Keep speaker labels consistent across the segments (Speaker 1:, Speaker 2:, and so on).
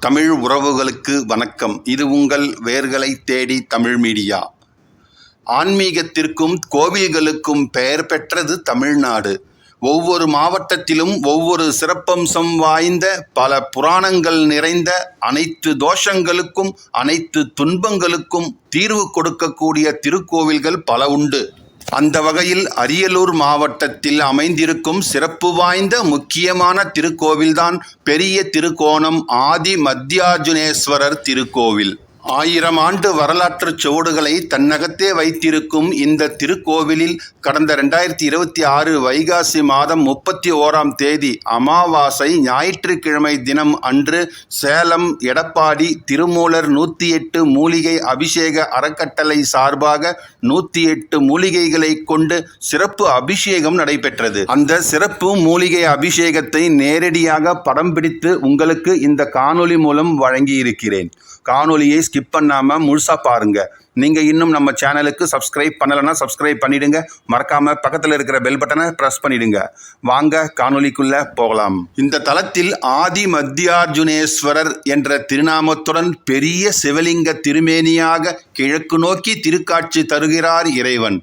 Speaker 1: தமிழ் உறவுகளுக்கு வணக்கம். இது உங்கள் வேர்களை தேடி தமிழ் மீடியா. ஆன்மீகத்திற்கும் கோவில்களுக்கும் பெயர் பெற்றது தமிழ்நாடு. ஒவ்வொரு மாவட்டத்திலும் ஒவ்வொரு சிறப்பம்சம் வாய்ந்த பல புராணங்கள் நிறைந்த அனைத்து தோஷங்களுக்கும் அனைத்து துன்பங்களுக்கும் தீர்வு கொடுக்கக்கூடிய திருக்கோவில்கள் பல உண்டு. அந்த வகையில் அரியலூர் மாவட்டத்தில் அமைந்திருக்கும் சிறப்பு வாய்ந்த முக்கியமான திருக்கோவில்தான் பெரிய திருக்கோணம் ஆதி மத்தியார்ஜுனேஸ்வரர் திருக்கோவில். 1000 ஆண்டு வரலாற்று சுவடுகளை தன்னகத்தே வைத்திருக்கும் இந்த திருக்கோவிலில் கடந்த 2026 வைகாசி மாதம் 31ஆம் தேதி அமாவாசை ஞாயிற்றுக்கிழமை தினம் அன்று சேலம் எடப்பாடி திருமூலர் 108 மூலிகை அபிஷேக அறக்கட்டளை சார்பாக 108 மூலிகைகளை கொண்டு சிறப்பு அபிஷேகம் நடைபெற்றது. அந்த சிறப்பு மூலிகை அபிஷேகத்தை நேரடியாக படம் பிடித்து உங்களுக்கு இந்த காணொளி மூலம் வழங்கி இருக்கிறேன். காணொலியை ஸ்கிப் பண்ணாமல் முழுசாக பாருங்கள். நீங்கள் இன்னும் நம்ம சேனலுக்கு சப்ஸ்கிரைப் பண்ணலைன்னா சப்ஸ்கிரைப் பண்ணிவிடுங்க. மறக்காமல் பக்கத்தில் இருக்கிற பெல் பட்டனை ப்ரெஸ் பண்ணிவிடுங்க. வாங்க காணொலிக்குள்ளே போகலாம். இந்த தலத்தில் ஆதி மத்தியார்ஜுனேஸ்வரர் என்ற திருநாமத்துடன் பெரிய சிவலிங்க திருமேனியாக கிழக்கு நோக்கி திருக்காட்சி தருகிறார் இறைவன்.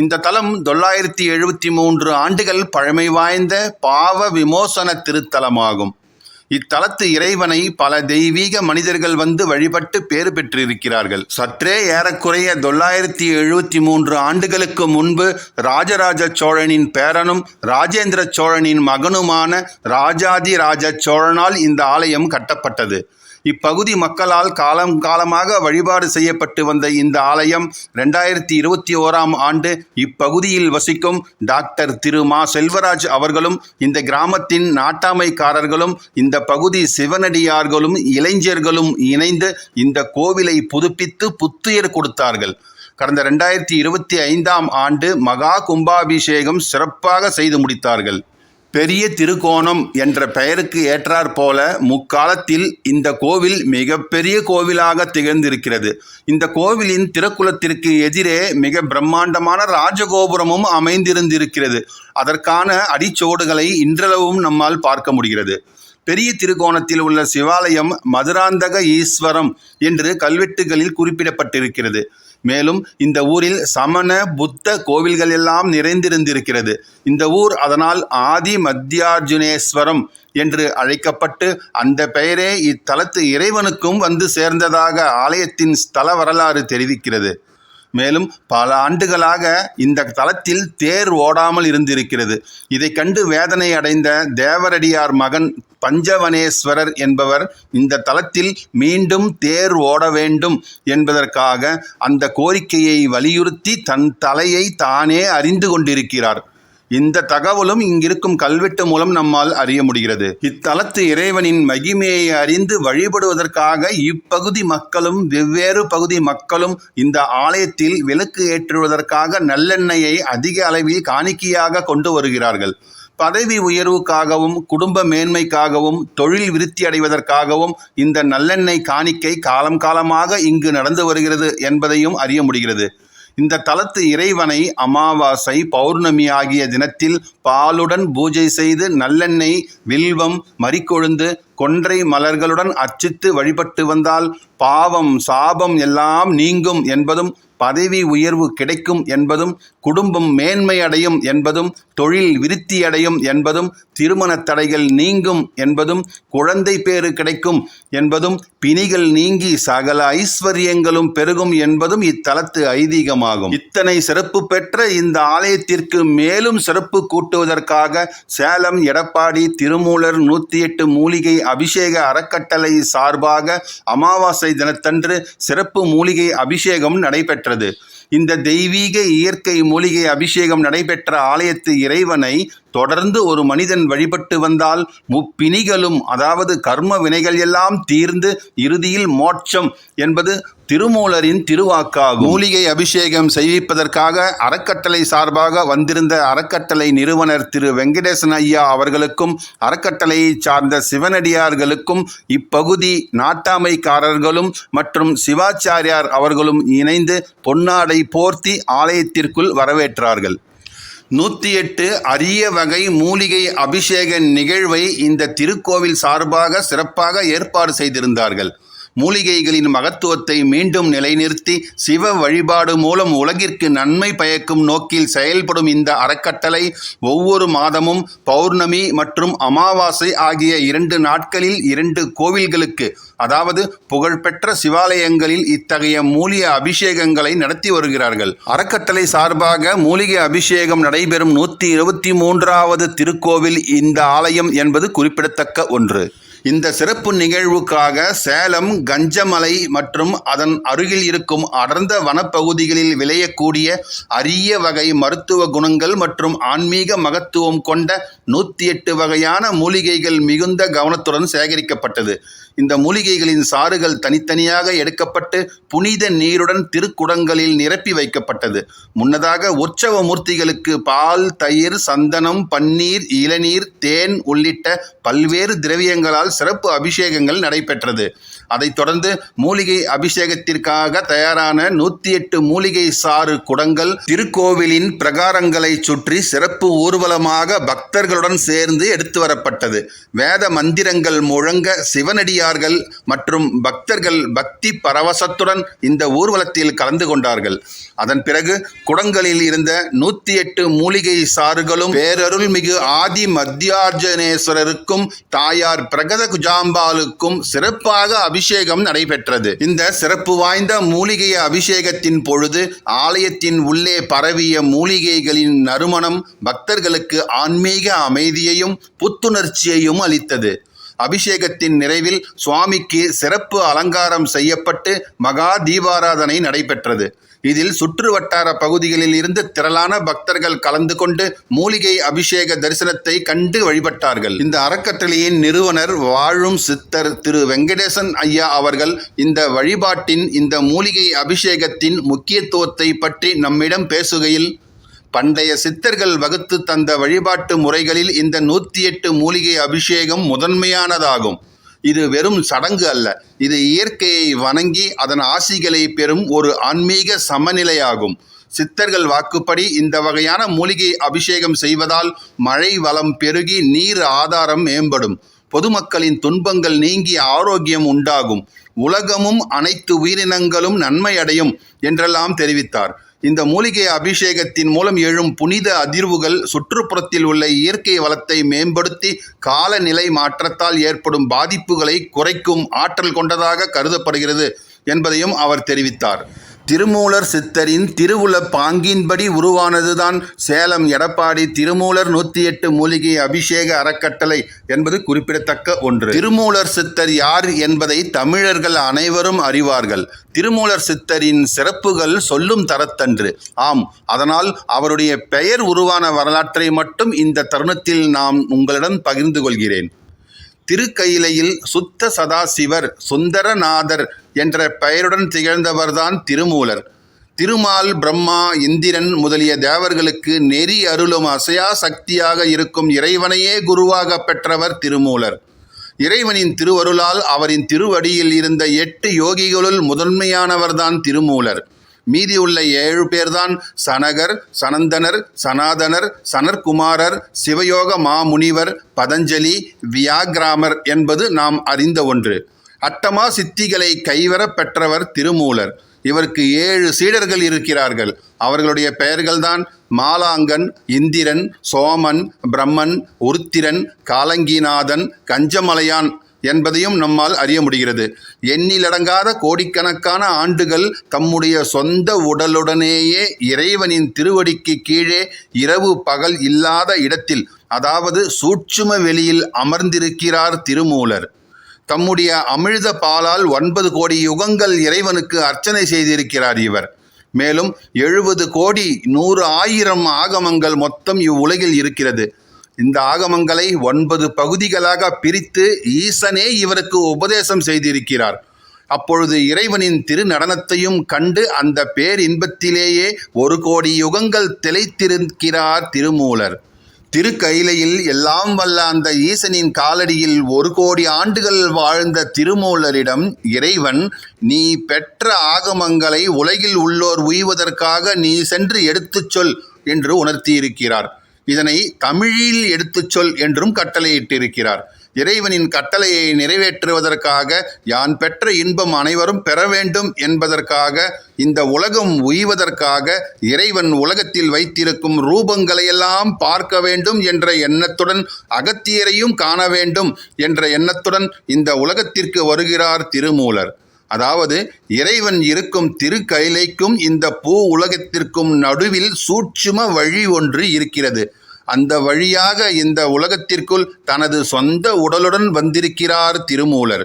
Speaker 1: இந்த தலம் 973 ஆண்டுகள் பழமை வாய்ந்த பாவ விமோசன திருத்தலமாகும். இத்தலத்து இறைவனை பல தெய்வீக மனிதர்கள் வந்து வழிபட்டு பேறு பெற்றிருக்கிறார்கள். சற்றே ஏறக்குறைய 973 ஆண்டுகளுக்கு முன்பு ராஜராஜ சோழனின் பேரனும் ராஜேந்திர சோழனின் மகனுமான ராஜாதி ராஜ சோழனால் இந்த ஆலயம் கட்டப்பட்டது. இப்பகுதி மக்களால் காலம் காலமாக வழிபாடு செய்யப்பட்டு வந்த இந்த ஆலயம் 2021ஆம் ஆண்டு இப்பகுதியில் வசிக்கும் டாக்டர் திரு மா செல்வராஜ் அவர்களும் இந்த கிராமத்தின் நாட்டாமைக்காரர்களும் இந்த பகுதி சிவனடியார்களும் இளைஞர்களும் இணைந்து இந்த கோவிலை புதுப்பித்து புத்துயிர் கொடுத்தார்கள். கடந்த 2025ஆம் ஆண்டு மகா கும்பாபிஷேகம் சிறப்பாக செய்து முடித்தார்கள். பெரிய திருக்கோணம் என்ற பெயருக்கு ஏற்றாற் போல முக்காலத்தில் இந்த கோவில் மிகப்பெரிய கோவிலாக திகழ்ந்திருக்கிறது. இந்த கோவிலின் திருக்குலத்திற்கு எதிரே மிக பிரம்மாண்டமான ராஜகோபுரமும் அமைந்திருந்திருக்கிறது. அதற்கான அடிச்சோடுகளை இன்றளவும் நம்மால் பார்க்க முடிகிறது. பெரிய திருக்கோணத்தில் உள்ள சிவாலயம் மதுராந்தக ஈஸ்வரம் என்று கல்வெட்டுகளில் குறிப்பிடப்பட்டிருக்கிறது. மேலும் இந்த ஊரில் சமண புத்த கோவில்கள் எல்லாம் நிறைந்திருந்திருக்கிறது. இந்த ஊர் அதனால் ஆதி மத்தியார்ஜுனேஸ்வரம் என்று அழைக்கப்பட்டு அந்த பெயரே இத்தலத்து இறைவனுக்கும் வந்து சேர்ந்ததாக ஆலயத்தின் ஸ்தல வரலாறு தெரிவிக்கிறது. மேலும் பல ஆண்டுகளாக இந்த தலத்தில் தேர் ஓடாமல் இருந்திருக்கிறது. இதை கண்டு வேதனை அடைந்த தேவரடியார் மகன் பஞ்சவனேஸ்வரர் என்பவர் இந்த தலத்தில் மீண்டும் தேர் ஓட வேண்டும் என்பதற்காக அந்த கோரிக்கையை வலியுறுத்தி தன் தலையை தானே அறிந்து கொண்டிருக்கிறார். இந்த தகவலும் இங்கிருக்கும் கல்வெட்டு மூலம் நம்மால் அறிய முடிகிறது. இத்தலத்து இறைவனின் மகிமையை அறிந்து வழிபடுவதற்காக இப்பகுதி மக்களும் வெவ்வேறு பகுதி மக்களும் இந்த ஆலயத்தில் விளக்கு ஏற்றுவதற்காக நல்லெண்ணெயை அதிக அளவில் காணிக்கையாக கொண்டு வருகிறார்கள். பதவி உயர்வுக்காகவும் குடும்ப மேன்மைக்காகவும் தொழில் விருத்தி அடைவதற்காகவும் இந்த நல்லெண்ணெய் காணிக்கை காலம் காலமாக இங்கு நடந்து வருகிறது என்பதையும் அறிய முடிகிறது. இந்த தலத்து இறைவனை அமாவாசை பௌர்ணமி ஆகிய தினத்தில் பாலுடன் பூஜை செய்து நல்லெண்ணெய் வில்வம் மரிக்கொழுந்து கொன்றை மலர்களுடன் அர்ச்சித்து வழிபட்டு வந்தால் பாவம் சாபம் எல்லாம் நீங்கும் என்பதும் பதவி உயர்வு கிடைக்கும் என்பதும் குடும்பம் மேன்மை அடையும் என்பதும் தொழில் விருத்தி அடையும் என்பதும் திருமண தடைகள் நீங்கும் என்பதும் குழந்தை பேறு கிடைக்கும் என்பதும் பிணிகள் நீங்கி சகல ஐஸ்வர்யங்களும் பெருகும் என்பதும் இத்தலத்து ஐதீகமாகும். இத்தனை சிறப்பு பெற்ற இந்த ஆலயத்திற்கு மேலும் சிறப்பு கூட்டுவதற்காக சேலம் எடப்பாடி திருமூலர் 108 மூலிகை அபிஷேக அறக்கட்டளை சார்பாக அமாவாசை தினத்தன்று சிறப்பு மூலிகை அபிஷேகம் நடைபெற்றது. இந்த தெய்வீக இயற்கை மூலிகை அபிஷேகம் நடைபெற்ற ஆலயத்து இறைவனை தொடர்ந்து ஒரு மனிதன் வழிபட்டு வந்தால் முப்பிணிகளும் அதாவது கர்ம வினைகள் எல்லாம் தீர்ந்து இறுதியில் மோட்சம் என்பது திருமூலரின் திருவாக்காகும். மூலிகை அபிஷேகம் செய்விப்பதற்காக அறக்கட்டளை சார்பாக வந்திருந்த அறக்கட்டளை நிறுவனர் திரு வெங்கடேசன் ஐயா அவர்களுக்கும் அறக்கட்டளையை சார்ந்த சிவனடியார்களுக்கும் இப்பகுதி நாட்டாமைக்காரர்களும் மற்றும் சிவாச்சாரியார் அவர்களும் இணைந்து பொன்னாடை போர்த்தி ஆலயத்திற்குள் வரவேற்றார்கள். 108 அரிய வகை மூலிகை அபிஷேக நிகழ்வை இந்த திருக்கோவில் சார்பாக சிறப்பாக ஏற்பாடு செய்திருந்தார்கள். மூலிகைகளின் மகத்துவத்தை மீண்டும் நிலைநிறுத்தி சிவ வழிபாடு மூலம் உலகிற்கு நன்மை பயக்கும் நோக்கில் செயல்படும் இந்த அறக்கட்டளை ஒவ்வொரு மாதமும் பௌர்ணமி மற்றும் அமாவாசை ஆகிய 2 நாட்களில் 2 கோவில்களுக்கு, அதாவது புகழ்பெற்ற சிவாலயங்களில் இத்தகைய மூலிகை அபிஷேகங்களை நடத்தி வருகிறார்கள். அறக்கட்டளை சார்பாக மூலிகை அபிஷேகம் நடைபெறும் 123வது திருக்கோவில் இந்த ஆலயம் என்பது குறிப்பிடத்தக்க ஒன்று. இந்த சிறப்பு நிகழ்வுக்காக சேலம், கஞ்சமலை மற்றும் அதன் அருகில் இருக்கும் அடர்ந்த வனப்பகுதிகளில் விளையக்கூடிய அரிய வகை மருத்துவ குணங்கள் மற்றும் ஆன்மீக மகத்துவம் கொண்ட 108 வகையான மூலிகைகள் மிகுந்த கவனத்துடன் சேகரிக்கப்பட்டது. இந்த மூலிகைகளின் சாறுகள் தனித்தனியாக எடுக்கப்பட்டு புனித நீருடன் திருக்குடங்களில் நிரப்பி வைக்கப்பட்டது. முன்னதாக உற்சவ மூர்த்திகளுக்கு பால், தயிர், சந்தனம், பன்னீர், இளநீர், தேன் உள்ளிட்ட பல்வேறு திரவியங்களால் சிறப்பு அபிஷேகங்கள் நடைபெற்றது. அதைத் தொடர்ந்து மூலிகை அபிஷேகத்திற்காக தயாரான 108 மூலிகை சாறு குடங்கள் திருக்கோவிலின் பிரகாரங்களை சுற்றி சிறப்பு ஊர்வலமாக பக்தர்களுடன் சேர்ந்து எடுத்து வரப்பட்டது. வேத மந்திரங்கள் முழங்க சிவனடியார்கள் மற்றும் பக்தர்கள் பக்தி பரவசத்துடன் இந்த ஊர்வலத்தில் கலந்து கொண்டார்கள். அதன் பிறகு குடங்களில் இருந்த 108 மூலிகை சாறுகளும் பேரருள்மிகு ஆதி மத்தியார்ஜுனேஸ்வரருக்கும் தாயார் பிரகத குஜாம்பாளுக்கும் சிறப்பாக அபிஷேகம் நடைபெற்றது. இந்த சிறப்பு வாய்ந்த மூலிகை அபிஷேகத்தின் பொழுது ஆலயத்தின் உள்ளே பரவிய மூலிகைகளின் நறுமணம் பக்தர்களுக்கு ஆன்மீக அமைதியையும் புத்துணர்ச்சியையும் அளித்தது. அபிஷேகத்தின் நிறைவில் சுவாமிக்கு சிறப்பு அலங்காரம் செய்யப்பட்டு மகா தீபாராதனை நடைபெற்றது. இதில் சுற்று வட்டார பகுதிகளில் இருந்து திரளான பக்தர்கள் கலந்து கொண்டு மூலிகை அபிஷேக தரிசனத்தை கண்டு வழிபட்டார்கள். இந்த அறக்கட்டளையின் நிறுவனர் வாழும் சித்தர் திரு வெங்கடேசன் ஐயா அவர்கள் இந்த வழிபாட்டின், இந்த மூலிகை அபிஷேகத்தின் முக்கியத்துவத்தை பற்றி நம்மிடம் பேசுகையில், பண்டைய சித்தர்கள் வகுத்து தந்த வழிபாட்டு முறைகளில் இந்த 108 மூலிகை அபிஷேகம் முதன்மையானதாகும். இது வெறும் சடங்கு அல்ல, இது இயற்கையை வணங்கி அதன் ஆசிகளை பெறும் ஒரு ஆன்மீக சமநிலையாகும். சித்தர்கள் வாக்குப்படி இந்த வகையான மூலிகை அபிஷேகம் செய்வதால் மழை வளம் பெருகி நீர் ஆதாரம் மேம்படும், பொதுமக்களின் துன்பங்கள் நீங்கி ஆரோக்கியம் உண்டாகும், உலகமும் அனைத்து உயிரினங்களும் நன்மை அடையும் என்றெல்லாம் தெரிவித்தார். இந்த மூலிகை அபிஷேகத்தின் மூலம் எழும் புனித அதிர்வுகள் சுற்றுப்புறத்தில் உள்ள இயற்கை வளத்தை மேம்படுத்தி காலநிலை மாற்றத்தால் ஏற்படும் பாதிப்புகளை குறைக்கும் ஆற்றல் கொண்டதாக கருதப்படுகிறது என்பதையும் அவர் தெரிவித்தார். திருமூலர் சித்தரின் திருவுல பாங்கின்படி உருவானதுதான் சேலம் எடப்பாடி திருமூலர் 108 மூலிகை அபிஷேக அறக்கட்டளை என்பது குறிப்பிடத்தக்க ஒன்று. திருமூலர் சித்தர் யார் என்பதை தமிழர்கள் அனைவரும் அறிவார்கள். திருமூலர் சித்தரின் சிறப்புகள் சொல்லும் தரத்தன்று. ஆம், அதனால் அவருடைய பெயர் உருவான வரலாற்றை மட்டும் இந்த தருணத்தில் நான் உங்களிடம் பகிர்ந்து கொள்கிறேன். திருக்கயிலையில் சுத்த சதாசிவர் சுந்தரநாதர் என்ற பெயருடன் திகழ்ந்தவர்தான் திருமூலர். திருமால், பிரம்மா, இந்திரன் முதலிய தேவர்களுக்கு நெறி அருளும் அசையா சக்தியாக இருக்கும் இறைவனையே குருவாக பெற்றவர் திருமூலர். இறைவனின் திருவருளால் அவரின் திருவடியில் இருந்த 8 யோகிகளுள் முதன்மையானவர்தான் திருமூலர். மீதியுள்ள 7 பேர்தான் சனகர், சனந்தனர், சனாதனர், சனற்குமாரர், சிவயோக மாமுனிவர், பதஞ்சலி, வியாகிராமர் என்பது நாம் அறிந்த ஒன்று. அட்டமா சித்திகளை கைவர பெற்றவர் திருமூலர். இவருக்கு 7 சீடர்கள் இருக்கிறார்கள். அவர்களுடைய பெயர்கள்தான் மாலாங்கன், இந்திரன், சோமன், பிரம்மன், உருத்திரன், காலங்கிநாதன், கஞ்சமலையான் என்பதையும் நம்மால் அறிய முடிகிறது. எண்ணிலடங்காத கோடிக்கணக்கான ஆண்டுகள் தம்முடைய சொந்த உடலுடனேயே இறைவனின் திருவடிக்கு கீழே இரவு பகல் இல்லாத இடத்தில், அதாவது சூட்சும வெளியில் அமர்ந்திருக்கிறார் திருமூலர். தம்முடைய அமிழ்த பாலால் 9 கோடி யுகங்கள் இறைவனுக்கு அர்ச்சனை செய்திருக்கிறார் இவர். மேலும் 70 கோடி 100,000 ஆகமங்கள் மொத்தம் இவ்வுலகில் இருக்கிறது. இந்த ஆகமங்களை 9 பகுதிகளாக பிரித்து ஈசனே இவருக்கு உபதேசம் செய்திருக்கிறார். அப்பொழுது இறைவனின் திருநடனத்தையும் கண்டு அந்த பேரின்பத்திலேயே 1 கோடி யுகங்கள் திளைத்திருக்கிறார் திருமூலர். திருக்கயிலையில் எல்லாம் வல்ல அந்த ஈசனின் காலடியில் 1 கோடி ஆண்டுகள் வாழ்ந்த திருமூலரிடம் இறைவன், நீ பெற்ற ஆகமங்களை உலகில் உள்ளோர் உய்வதற்காக நீ சென்று எடுத்துச் சொல் என்று உணர்த்தியிருக்கிறார். இதனை தமிழில் எடுத்துச் சொல் என்றும் கட்டளையிட்டிருக்கிறார். இறைவனின் கட்டளையை நிறைவேற்றுவதற்காக யான் பெற்ற இன்பம் அனைவரும் பெற வேண்டும் என்பதற்காக, இந்த உலகம் உய்வதற்காக இறைவன் உலகத்தில் வைத்திருக்கும் ரூபங்களையெல்லாம் பார்க்க வேண்டும் என்ற எண்ணத்துடன், அகத்தியரையும் காண வேண்டும் என்ற எண்ணத்துடன் இந்த உலகத்திற்கு வருகிறார் திருமூலர். அதாவது இறைவன் இருக்கும் திருக்கைலைக்கும் இந்த பூ உலகத்திற்கும் நடுவில் சூட்சும வழி ஒன்று இருக்கிறது. அந்த வழியாக இந்த உலகத்திற்குள் தனது சொந்த உடலுடன் வந்திருக்கிறார் திருமூலர்.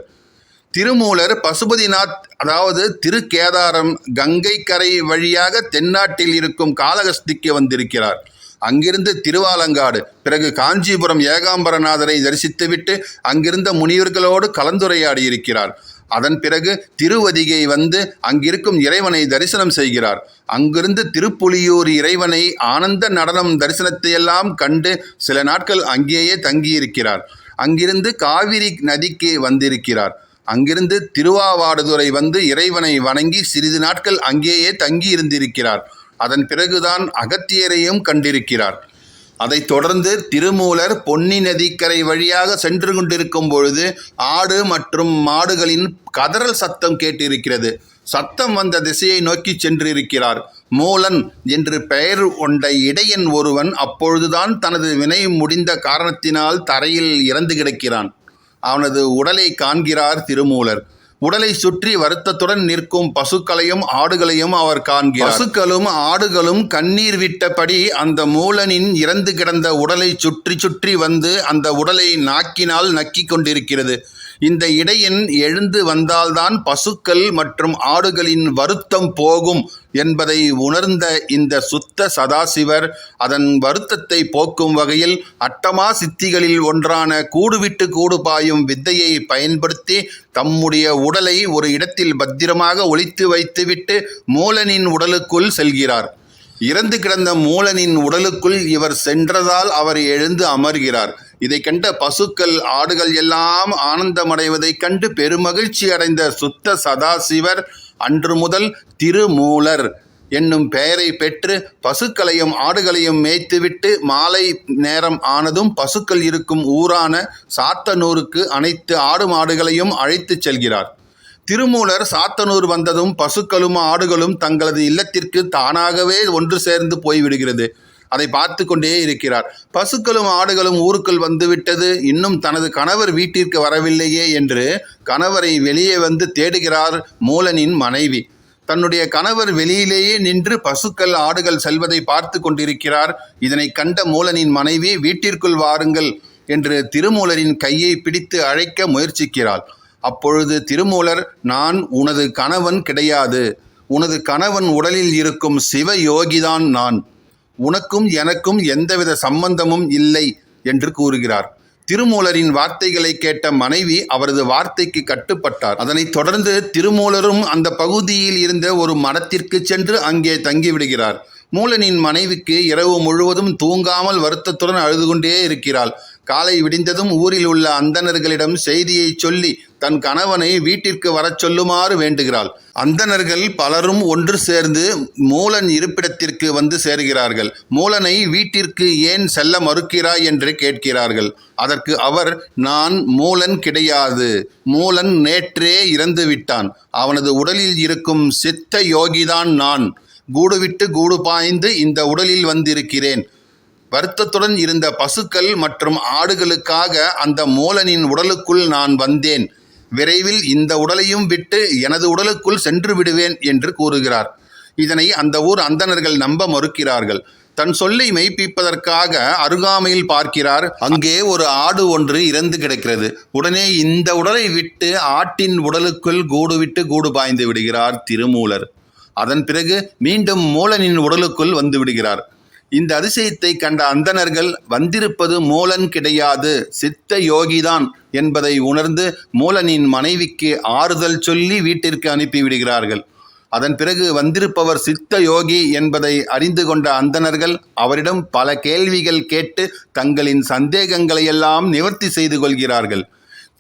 Speaker 1: திருமூலர் பசுபதிநாத், அதாவது திருக்கேதாரம், கங்கை கரை வழியாக தென்னாட்டில் இருக்கும் காளஹஸ்திக்கு வந்திருக்கிறார். அங்கிருந்து திருவாலங்காடு, பிறகு காஞ்சிபுரம் ஏகாம்பரநாதரை தரிசித்துவிட்டு அங்கிருந்த முனிவர்களோடு கலந்துரையாடி இருக்கிறார். அதன் பிறகு திருவதிகை வந்து அங்கிருக்கும் இறைவனை தரிசனம் செய்கிறார். அங்கிருந்து திருப்புலியூர் இறைவனை ஆனந்த நடனம் தரிசனத்தையெல்லாம் கண்டு சில நாட்கள் அங்கேயே தங்கியிருக்கிறார். அங்கிருந்து காவிரி நதிக்கு வந்திருக்கிறார். அங்கிருந்து திருவாவாடுதுறை வந்து இறைவனை வணங்கி சிறிது நாட்கள் அங்கேயே தங்கியிருந்திருக்கிறார். அதன் பிறகுதான் அகத்தியரையும் கண்டிருக்கிறார். அதைத் தொடர்ந்து திருமூலர் பொன்னி நதிக்கரை வழியாக சென்று கொண்டிருக்கும் பொழுது ஆடு மற்றும் மாடுகளின் கதறல் சத்தம் கேட்டிருக்கிறது. சத்தம் வந்த திசையை நோக்கி சென்றிருக்கிறார். மூலன் என்று பெயர் கொண்ட இடையன் ஒருவன் அப்பொழுதுதான் தனது வினை முடிந்த காரணத்தினால் தரையில் இறந்து கிடக்கிறான். அவனது உடலை காண்கிறார் திருமூலர். உடலை சுற்றி வருத்தத்துடன் நிற்கும் பசுக்களையும் ஆடுகளையும் அவர் காண்கிறார். பசுக்களும் ஆடுகளும் கண்ணீர் விட்டபடி அந்த மூலனின் இறந்து கிடந்த உடலை சுற்றி சுற்றி வந்து அந்த உடலை நாக்கினால் நக்கிக் கொண்டிருக்கிறது. இந்த இடையன் எழுந்து வந்தால்தான் பசுக்கள் மற்றும் ஆடுகளின் வருத்தம் போகும் என்பதை உணர்ந்த இந்த சுத்த சதாசிவர் அதன் வருத்தத்தை போக்கும் வகையில் அட்டமா சித்திகளில் ஒன்றான கூடுவிட்டு கூடு பாயும் வித்தையை பயன்படுத்தி தம்முடைய உடலை ஒரு இடத்தில் பத்திரமாக ஒளித்து வைத்துவிட்டு மூலனின் உடலுக்குள் செல்கிறார். இறந்து கிடந்த மூலனின் உடலுக்குள் இவர் சென்றதால் அவர் எழுந்து அமர்கிறார். இதை கண்ட பசுக்கள் ஆடுகள் எல்லாம் ஆனந்தமடைவதைக் கண்டு பெருமகிழ்ச்சி அடைந்த சுத்த சதாசிவர் அன்று முதல் திருமூலர் என்னும் பெயரை பெற்று பசுக்களையும் ஆடுகளையும் மேய்த்துவிட்டு மாலை நேரம் ஆனதும் பசுக்கள் இருக்கும் ஊரான சாத்தனூருக்கு அனைத்து ஆடு மாடுகளையும் அழைத்துச் செல்கிறார். திருமூலர் சாத்தனூர் வந்ததும் பசுக்களும் ஆடுகளும் தங்களது இல்லத்திற்கு தானாகவே ஒன்று சேர்ந்து போய்விடுகிறது. அதை பார்த்து கொண்டே இருக்கிறார். பசுக்களும் ஆடுகளும் ஊருக்குள் வந்துவிட்டது, இன்னும் தனது கணவர் வீட்டிற்கு வரவில்லையே என்று கணவரை வெளியே வந்து தேடுகிறார் மூலனின் மனைவி. தன்னுடைய கணவர் வெளியிலேயே நின்று பசுக்கள் ஆடுகள் செல்வதை பார்த்து கொண்டிருக்கிறார். இதனை கண்ட மூலனின் மனைவி வீட்டிற்குள் வாருங்கள் என்று திருமூலரின் கையை பிடித்து அழைக்க முயற்சிக்கிறாள். அப்பொழுது திருமூலர், நான் உனது கணவன் கிடையாது, உனது கணவன் உடலில் இருக்கும் சிவ யோகிதான் நான், உனக்கும் எனக்கும் எந்தவித சம்பந்தமும் இல்லை என்று கூறுகிறார். திருமூலரின் வார்த்தைகளை கேட்ட மனைவி அவரது வார்த்தைக்கு கட்டுப்பட்டார். அதனைத் தொடர்ந்து திருமூலரும் அந்த பகுதியில் இருந்த ஒரு மடத்திற்கு சென்று அங்கே தங்கிவிடுகிறார். மூலனின் மனைவிக்கு இரவு முழுவதும் தூங்காமல் வருத்தத்துடன் அழுது கொண்டே இருக்கிறாள். காலை விடிந்ததும் ஊரில் உள்ள அந்தணர்களிடம் செய்தியை சொல்லி தன் கணவனை வீட்டிற்கு வரச் சொல்லுமாறு வேண்டுகிறாள். அந்தணர்கள் பலரும் ஒன்று சேர்ந்து மூலன் இருப்பிடத்திற்கு வந்து சேர்கிறார்கள். மூலனை வீட்டிற்கு ஏன் செல்ல மறுக்கிறாய் என்று கேட்கிறார்கள். அதற்கு அவர், நான் மூலன் கிடையாது, மூலன் நேற்றே இறந்து விட்டான், அவனது உடலில் இருக்கும் சித்த யோகிதான் நான், கூடுவிட்டு கூடு பாய்ந்து இந்த உடலில் வந்திருக்கிறேன். வருத்தத்துடன் இருந்த பசுக்கள் மற்றும் ஆடுகளுக்காக அந்த மூலனின் உடலுக்குள் நான் வந்தேன். விரைவில் இந்த உடலையும் விட்டு எனது உடலுக்குள் சென்று விடுவேன் என்று கூறுகிறார். இதனை அந்த ஊர் அந்தணர்கள் நம்ப மறுக்கிறார்கள். தன் சொல்லை மெய்ப்பிப்பதற்காக அருகாமையில் பார்க்கிறார். அங்கே ஒரு ஆடு ஒன்று இறந்து கிடக்கிறது. உடனே இந்த உடலை விட்டு ஆட்டின் உடலுக்குள் கூடு விட்டு கூடு பாய்ந்து விடுகிறார் திருமூலர். அதன் பிறகு மீண்டும் மூலனின் உடலுக்குள் வந்து விடுகிறார். இந்த அதிசயத்தை கண்ட அந்தணர்கள் வந்திருப்பது மூலன் கிடையாது, சித்த யோகிதான் என்பதை உணர்ந்து மூலனின் மனைவிக்கு ஆறுதல் சொல்லி வீட்டிற்கு அனுப்பிவிடுகிறார்கள். அதன் பிறகு வந்திருப்பவர் சித்த யோகி என்பதை அறிந்து கொண்ட அந்தணர்கள் அவரிடம் பல கேள்விகள் கேட்டு தங்களின் சந்தேகங்களையெல்லாம் நிவர்த்தி செய்து கொள்கிறார்கள்.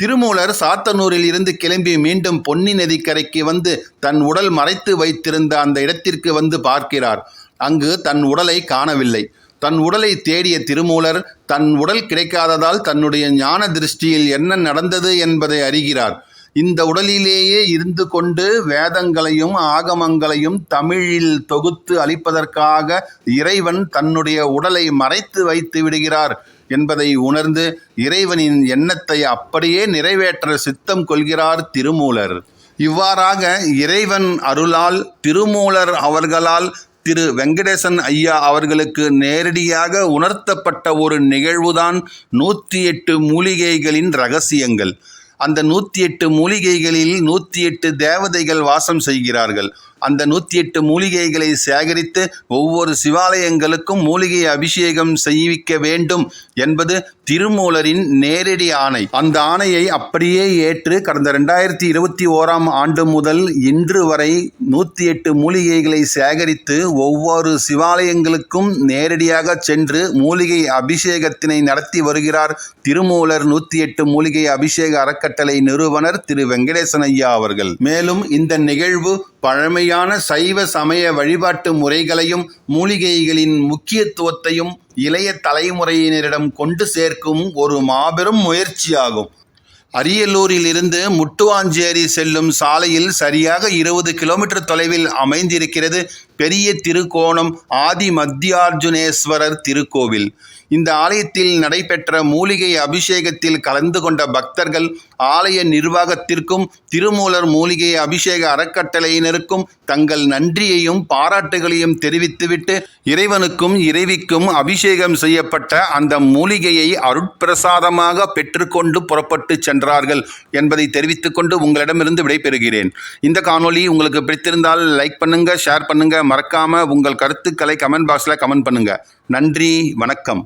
Speaker 1: திருமூலர் சாத்தனூரில் இருந்து கிளம்பி மீண்டும் பொன்னி நதிக்கரைக்கு வந்து தன் உடல் மறைத்து வைத்திருந்த அந்த இடத்திற்கு வந்து பார்க்கிறார். அங்கு தன் உடலை காணவில்லை. தன் உடலை தேடிய திருமூலர் தன் உடல் கிடைக்காததால் தன்னுடைய ஞான திருஷ்டியில் என்ன நடந்தது என்பதை அறிகிறார். இந்த உடலிலேயே இருந்து கொண்டு வேதங்களையும் ஆகமங்களையும் தமிழில் தொகுத்து அளிப்பதற்காக இறைவன் தன்னுடைய உடலை மறைத்து வைத்து விடுகிறார் என்பதை உணர்ந்து இறைவனின் எண்ணத்தை அப்படியே நிறைவேற்ற சித்தம் கொள்கிறார் திருமூலர். இவ்வாறாக இறைவன் அருளால் திருமூலர் அவர்களால் திரு வெங்கடேசன் ஐயா அவர்களுக்கு நேரடியாக உணர்த்தப்பட்ட ஒரு நிகழ்வுதான் 108 மூலிகைகளின் ரகசியங்கள். அந்த 108 மூலிகைகளில் 108 தேவதைகள் வாசம் செய்கிறார்கள். அந்த 108 மூலிகைகளை சேகரித்து ஒவ்வொரு சிவாலயங்களுக்கும் மூலிகை அபிஷேகம் செய்விக்க வேண்டும் என்பது திருமூலரின் நேரடி ஆணை. அந்த ஆணையை அப்படியே ஏற்று கடந்த 2021 ஆண்டு முதல் இன்று வரை 108 மூலிகைகளை சேகரித்து ஒவ்வொரு சிவாலயங்களுக்கும் நேரடியாக சென்று மூலிகை அபிஷேகத்தினை நடத்தி வருகிறார் திருமூலர் 108 மூலிகை அபிஷேக அறக்கட்டளை நிறுவனர் திரு வெங்கடேசன் ஐயா அவர்கள். மேலும் இந்த நிகழ்வு பழமையான சைவ சமய வழிபாட்டு முறைகளையும் மூலிகைகளின் முக்கியத்துவத்தையும் இளைய தலைமுறையினரிடம் கொண்டு சேர்க்கும் ஒரு மாபெரும் முயற்சியாகும். அரியலூரில் இருந்து முட்டுவாஞ்சேரி செல்லும் சாலையில் சரியாக 20 கிலோமீட்டர் தொலைவில் அமைந்திருக்கிறது பெரிய திருக்கோணம் ஆதி மத்தியார்ஜுனேஸ்வரர் திருக்கோவில். இந்த ஆலயத்தில் நடைபெற்ற மூலிகை அபிஷேகத்தில் கலந்து கொண்ட பக்தர்கள் ஆலய நிர்வாகத்திற்கும் திருமூலர் மூலிகை அபிஷேக அறக்கட்டளையினருக்கும் தங்கள் நன்றியையும் பாராட்டுகளையும் தெரிவித்துவிட்டு இறைவனுக்கும் இறைவிக்கும் அபிஷேகம் செய்யப்பட்ட அந்த மூலிகையை அருட்பிரசாதமாக பெற்றுக்கொண்டு புறப்பட்டு சென்றார்கள் என்பதை தெரிவித்துக் கொண்டு உங்களிடமிருந்து விடைபெறுகிறேன். இந்த காணொளி உங்களுக்கு பிடித்திருந்தால் லைக் பண்ணுங்க, ஷேர் பண்ணுங்க, மறக்காம உங்கள் கருத்துக்களை கமெண்ட் பாக்ஸில் கமெண்ட் பண்ணுங்க. நன்றி, வணக்கம்.